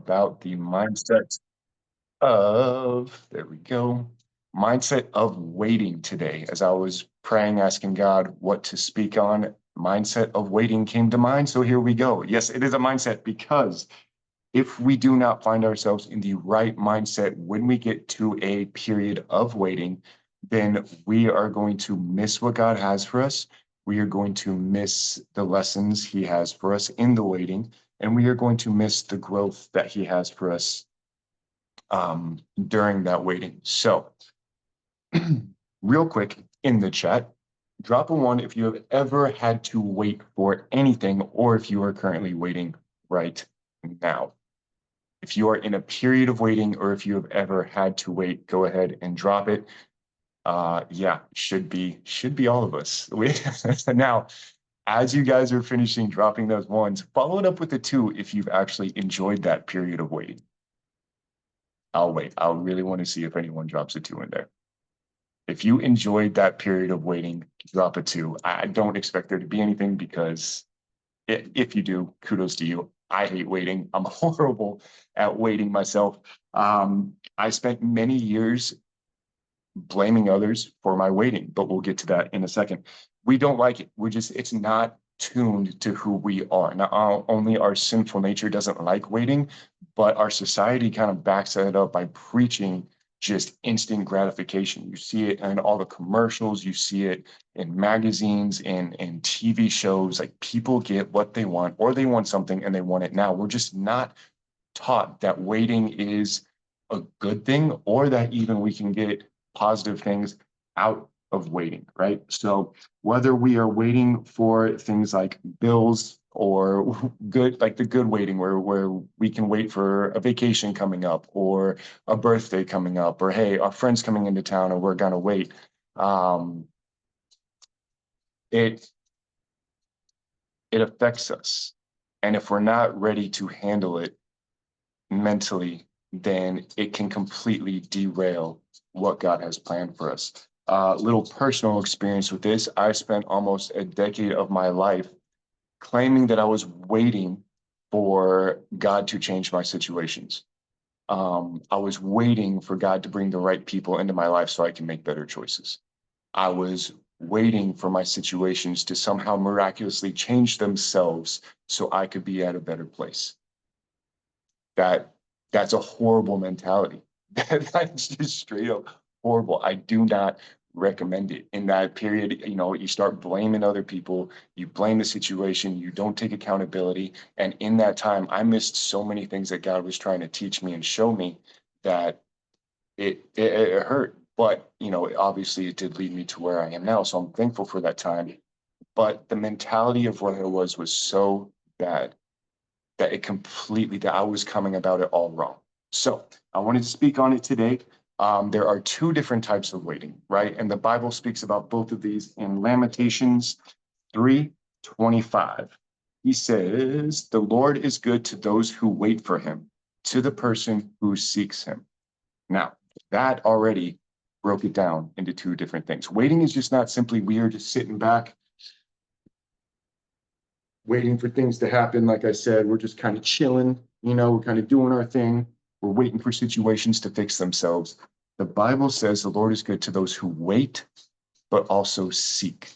about the mindset there we go, mindset of waiting today. As I was praying, asking God what to speak on, mindset of waiting came to mind. So here we go. Yes, it is a mindset because if we do not find ourselves in the right mindset when we get to a period of waiting, then we are going to miss what God has for us. We are going to miss the lessons He has for us in the waiting, and we are going to miss the growth that He has for us during that waiting. So, real quick in the chat, drop a one if you have ever had to wait for anything or if you are currently waiting right now. If you are in a period of waiting or if you have ever had to wait, go ahead and drop it. Yeah, should be all of us. Now, as you guys are finishing dropping those ones, follow it up with a two if you've actually enjoyed that period of waiting. I'll wait. I'll really want to see if anyone drops a two in there. If you enjoyed that period of waiting, drop a two. I don't expect there to be anything because if you do, kudos to you. I hate waiting. I'm horrible at waiting myself. I spent many years blaming others for my waiting, but we'll get to that in a second. We don't like it. It's not tuned to who we are. Not only our sinful nature doesn't like waiting, but our society kind of backs that up by preaching just instant gratification. You see it in all the commercials, you see it in magazines and TV shows. Like people get what they want, or they want something and they want it now. We're just not taught that waiting is a good thing, or that even we can get positive things out of waiting, right? So whether we are waiting for things like bills or good, like the good waiting where we can wait for a vacation coming up or a birthday coming up, or hey, our friend's coming into town and we're gonna wait. It affects us. And if we're not ready to handle it mentally, then it can completely derail what God has planned for us. Little personal experience with this. I spent almost a decade of my life claiming that I was waiting for God to change my situations. I was waiting for God to bring the right people into my life so I can make better choices. I was waiting for my situations to somehow miraculously change themselves so I could be at a better place. That's a horrible mentality. That's just straight up horrible. I do not recommend it. In that period, you start blaming other people, you blame the situation, you don't take accountability. And in that time, I missed so many things that God was trying to teach me and show me that it hurt. But, obviously it did lead me to where I am now. So I'm thankful for that time. But the mentality of where I was so bad that I was coming about it all wrong. So I wanted to speak on it today. There are two different types of waiting, right? And the Bible speaks about both of these in Lamentations 3:25. He says, "The Lord is good to those who wait for him, to the person who seeks him." Now, that already broke it down into two different things. Waiting is just not simply we are just sitting back waiting for things to happen. Like I said, we're just kind of chilling, we're kind of doing our thing. We're waiting for situations to fix themselves. The Bible says the Lord is good to those who wait, but also seek.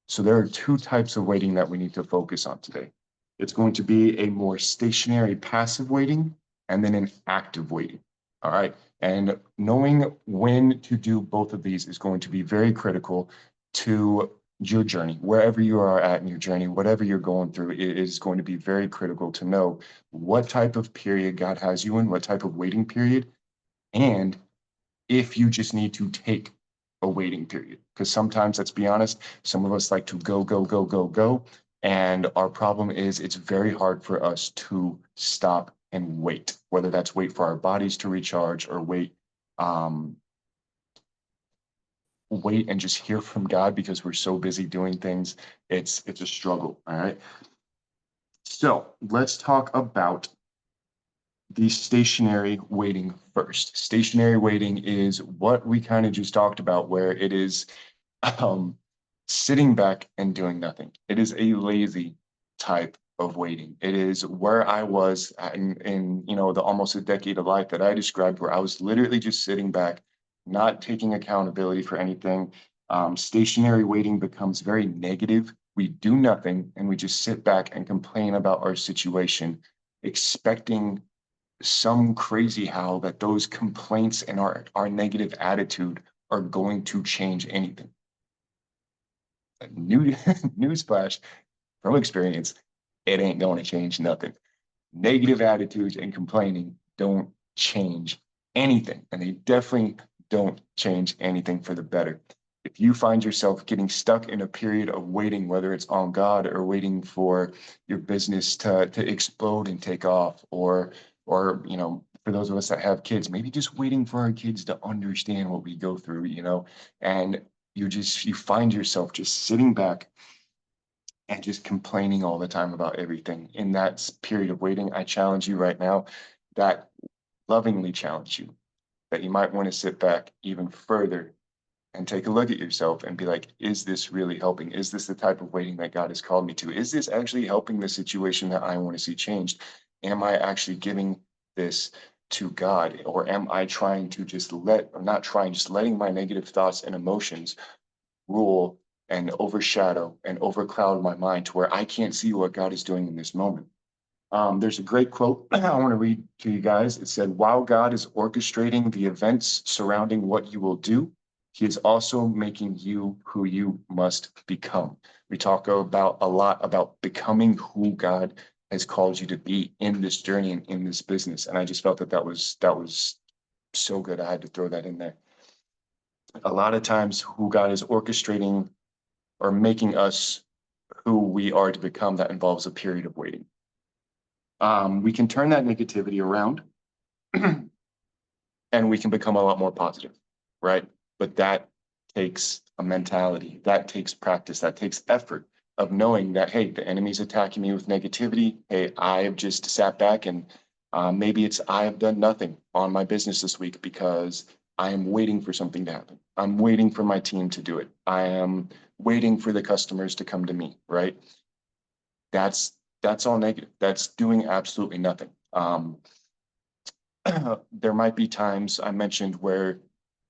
So there are two types of waiting that we need to focus on today. It's going to be a more stationary, passive waiting, and then an active waiting. All right. And knowing when to do both of these is going to be very critical to your journey, wherever you are at in your journey, whatever you're going through. It is going to be very critical to know what type of period God has you in, what type of waiting period, and if you just need to take a waiting period. Because sometimes, let's be honest, some of us like to go, go, go, go, go. And our problem is it's very hard for us to stop and wait, whether that's wait for our bodies to recharge or wait and just hear from God because we're so busy doing things. It's a struggle. All right. So let's talk about the stationary waiting first. Stationary waiting is what we kind of just talked about, where it is sitting back and doing nothing. It is a lazy type of waiting. It is where I was in the almost a decade of life that I described, where I was literally just sitting back, not taking accountability for anything. Stationary waiting becomes very negative. We do nothing and we just sit back and complain about our situation, expecting some crazy how that those complaints and our negative attitude are going to change anything. New newsflash from experience, it ain't going to change nothing. Negative attitudes and complaining don't change anything, and they definitely don't change anything for the better. If you find yourself getting stuck in a period of waiting, whether it's on God or waiting for your business to explode and take off, or for those of us that have kids, maybe just waiting for our kids to understand what we go through, and you find yourself just sitting back and just complaining all the time about everything. In that period of waiting, I challenge you right now, that lovingly challenge you, that you might want to sit back even further and take a look at yourself and be like, is this really helping? Is this the type of waiting that God has called me to? Is this actually helping the situation that I want to see changed? Am I actually giving this to God? Or am I trying to just just letting my negative thoughts and emotions rule and overshadow and overcloud my mind to where I can't see what God is doing in this moment? There's a great quote I want to read to you guys. It said, while God is orchestrating the events surrounding what you will do, he is also making you who you must become. We talk about a lot about becoming who God has called you to be in this journey and in this business. And I just felt that was so good. I had to throw that in there. A lot of times who God is orchestrating or making us who we are to become, that involves a period of waiting. We can turn that negativity around and we can become a lot more positive, right? But that takes a mentality, that takes practice, that takes effort of knowing that, hey, the enemy's attacking me with negativity. Hey, I've just sat back and maybe it's I have done nothing on my business this week because I am waiting for something to happen. I'm waiting for my team to do it. I am waiting for the customers to come to me, right? That's all negative. That's doing absolutely nothing. There might be times I mentioned where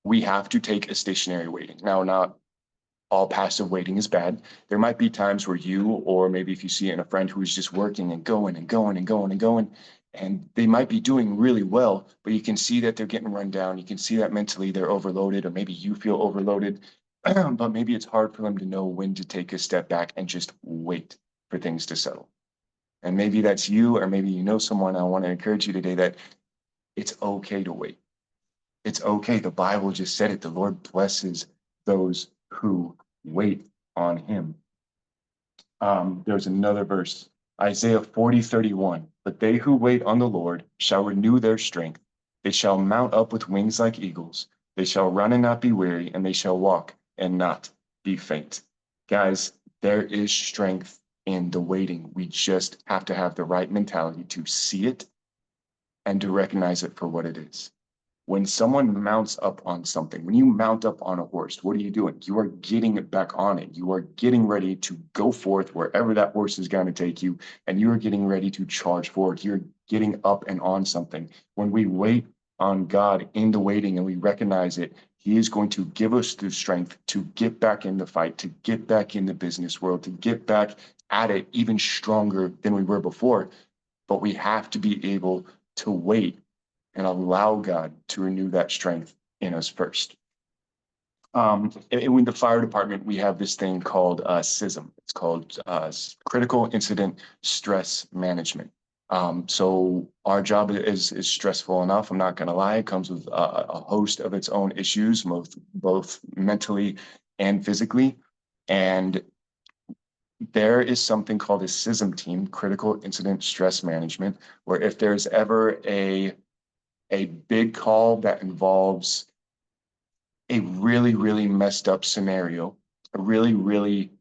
we have to take a stationary waiting. Now, not all passive waiting is bad. There might be times where you, or maybe if you see it in a friend who is just working and going and going and going and going, and they might be doing really well, but you can see that they're getting run down. You can see that mentally they're overloaded, or maybe you feel overloaded, but maybe it's hard for them to know when to take a step back and just wait for things to settle. And maybe that's you, or maybe you know someone. I want to encourage you today that it's okay to wait. It's okay. The Bible just said it. The Lord blesses those who wait on him. There's another verse, Isaiah 40:31. But they who wait on the Lord shall renew their strength. They shall mount up with wings like eagles. They shall run and not be weary, and they shall walk and not be faint. Guys, there is strength in the waiting. We just have to have the right mentality to see it and to recognize it for what it is. When someone mounts up on something, when you mount up on a horse, what are you doing? You are getting back on it. You are getting ready to go forth wherever that horse is going to take you, and you are getting ready to charge forward. You're getting up and on something. When we wait on God in the waiting and we recognize it, he is going to give us the strength to get back in the fight, to get back in the business world, to get back at it even stronger than we were before. But we have to be able to wait and allow God to renew that strength in us first. And with the fire department, we have this thing called CISM. It's called Critical Incident Stress Management. So our job is stressful enough. I'm not going to lie. It comes with a host of its own issues, both mentally and physically. And there is something called a CISM team, Critical Incident Stress Management, where if there's ever a big call that involves a really, really messed up scenario, a really, really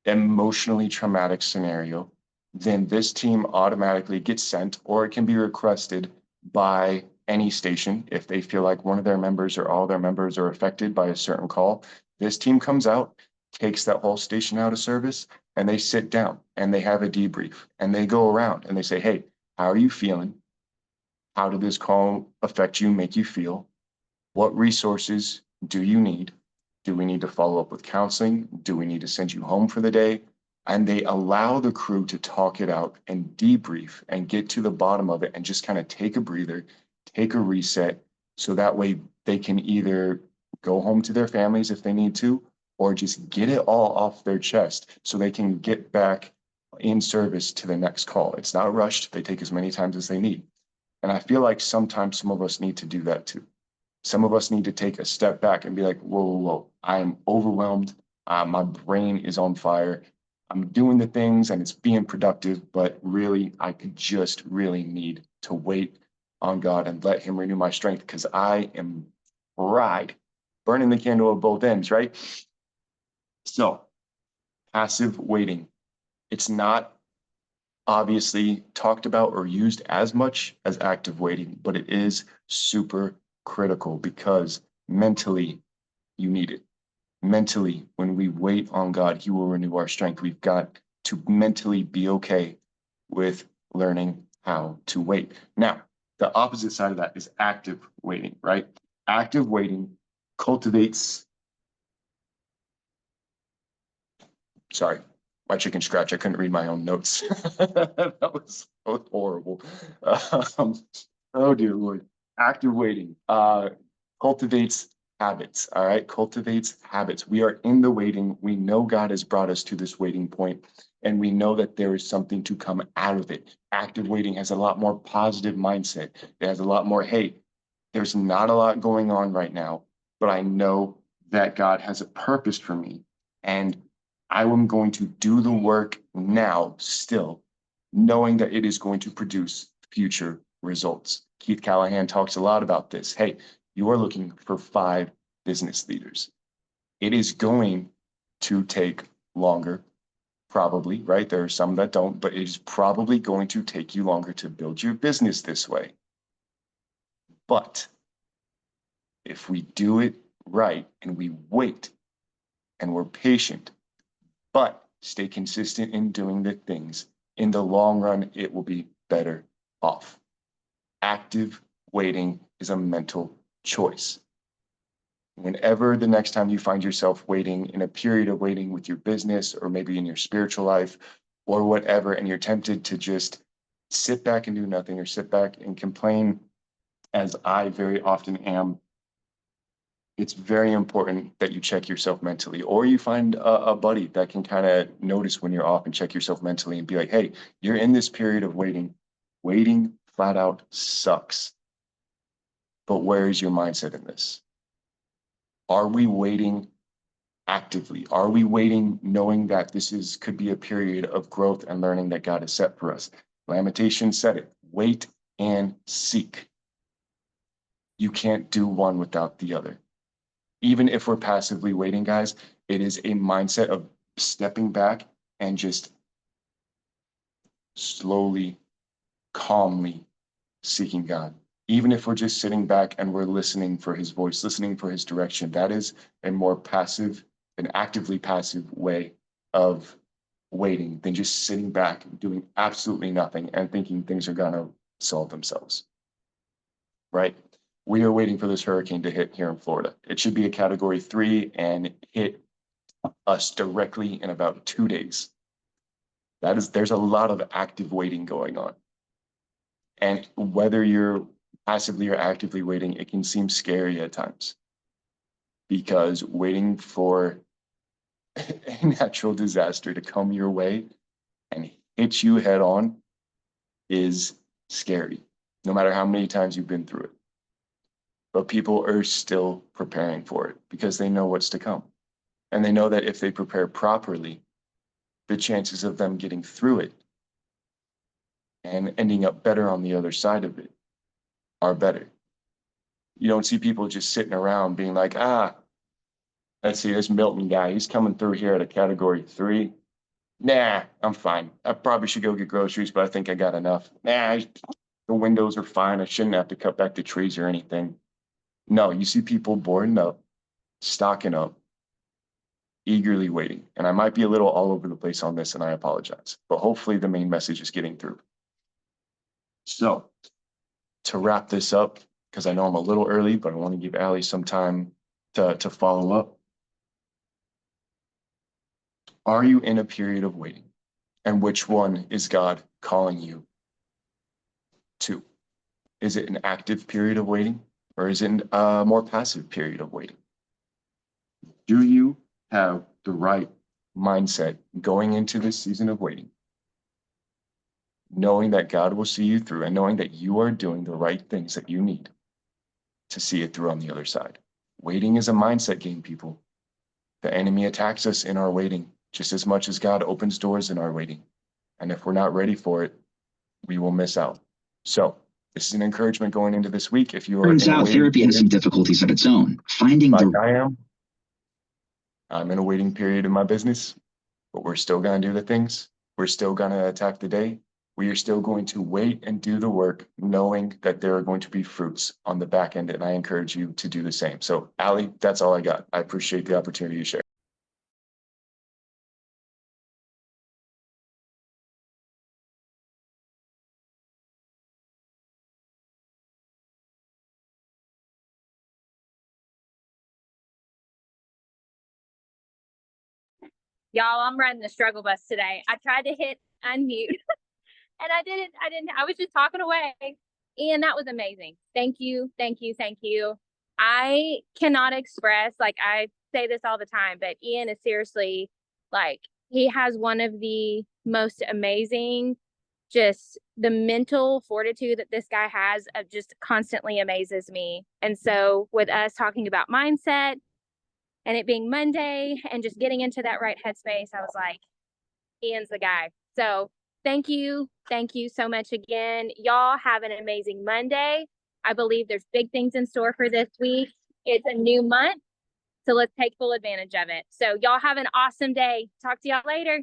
emotionally traumatic scenario, then this team automatically gets sent, or it can be requested by any station if they feel like one of their members or all their members are affected by a certain call. This team comes out, takes that whole station out of service, and they sit down and they have a debrief and they go around and they say, hey, how are you feeling? How did this call affect you, make you feel? What resources do you need? Do we need to follow up with counseling? Do we need to send you home for the day? And they allow the crew to talk it out and debrief and get to the bottom of it and just kind of take a breather, take a reset, so that way they can either go home to their families if they need to, or just get it all off their chest so they can get back in service to the next call. It's not rushed. They take as many times as they need. And I feel like sometimes some of us need to do that too. Some of us need to take a step back and be like, whoa, whoa, whoa, I'm overwhelmed. My brain is on fire. I'm doing the things and it's being productive, but really, I could just really need to wait on God and let Him renew my strength because I am fried, burning the candle at both ends, right? So, passive waiting. It's not obviously talked about or used as much as active waiting, but it is super critical because mentally you need it. Mentally, when we wait on God, He will renew our strength. We've got to mentally be okay with learning how to wait. Now, the opposite side of that is active waiting, right? Active waiting cultivates, sorry, my chicken scratch. I couldn't read my own notes. That was horrible. Um, oh dear Lord. Active waiting cultivates habits. All right, cultivates habits. We are in the waiting. We know God has brought us to this waiting point, and we know that there is something to come out of it. Active waiting has a lot more positive mindset. It has a lot more, hey, there's not a lot going on right now, but I know that God has a purpose for me, and I am going to do the work now still, knowing that it is going to produce future results. Keith Callahan talks a lot about this. Hey, you are looking for 5 business leaders. It is going to take longer, probably, right? There are some that don't, but it is probably going to take you longer to build your business this way. But if we do it right and we wait and we're patient, but stay consistent in doing the things, in the long run, it will be better off. Active waiting is a mental choice. Whenever the next time you find yourself waiting in a period of waiting with your business or maybe in your spiritual life or whatever, and you're tempted to just sit back and do nothing or sit back and complain, as I very often am, it's very important that you check yourself mentally, or you find a buddy that can kind of notice when you're off and check yourself mentally and be like, hey, you're in this period of waiting. Waiting flat out sucks. But where is your mindset in this? Are we waiting actively? Are we waiting knowing that this could be a period of growth and learning that God has set for us? Lamentations said it, wait and seek. You can't do one without the other. Even if we're passively waiting, guys, it is a mindset of stepping back and just slowly, calmly seeking God. Even if we're just sitting back and we're listening for His voice, listening for His direction, that is a more passive, an actively passive way of waiting than just sitting back, doing absolutely nothing and thinking things are going to solve themselves. Right? We are waiting for this hurricane to hit here in Florida. It should be a category 3 and hit us directly in about 2 days. There's a lot of active waiting going on. And whether you're passively or actively waiting, it can seem scary at times because waiting for a natural disaster to come your way and hit you head on is scary, no matter how many times you've been through it. But people are still preparing for it because they know what's to come. And they know that if they prepare properly, the chances of them getting through it and ending up better on the other side of it are better. You don't see people just sitting around being like, let's see, this Milton guy, he's coming through here at a category 3. Nah, I'm fine. I probably should go get groceries, but I think I got enough. Nah, the windows are fine. I shouldn't have to cut back the trees or anything. No, you see people boarding up, stocking up, eagerly waiting. And I might be a little all over the place on this, and I apologize, but hopefully the main message is getting through. So to wrap this up, because I know I'm a little early, but I want to give Allie some time to follow up. Are you in a period of waiting? And which one is God calling you to? Is it an active period of waiting, or is it a more passive period of waiting? Do you have the right mindset going into this season of waiting, knowing that God will see you through and knowing that you are doing the right things that you need to see it through on the other side? Waiting is a mindset game, people. The enemy attacks us in our waiting just as much as God opens doors in our waiting. And if we're not ready for it, we will miss out. So this is an encouragement going into this week. If you are Turns out therapy has some difficulties of its own. Finding like I'm in a waiting period in my business, but we're still going to do the things. We're still going to attack the day. We are still going to wait and do the work, knowing that there are going to be fruits on the back end. And I encourage you to do the same. So Allie, that's all I got. I appreciate the opportunity to share. Y'all, I'm riding the struggle bus today. I tried to hit unmute and I didn't, I was just talking away. And that was amazing. Thank you. Thank you. Thank you. I cannot express, like I say this all the time, but Ian is seriously like, he has one of the most amazing, just the mental fortitude that this guy has of just constantly amazes me. And so with us talking about mindset, and it being Monday and just getting into that right headspace, I was like, Ian's the guy. So thank you. Thank you so much again. Y'all have an amazing Monday. I believe there's big things in store for this week. It's a new month, so let's take full advantage of it. So y'all have an awesome day. Talk to y'all later.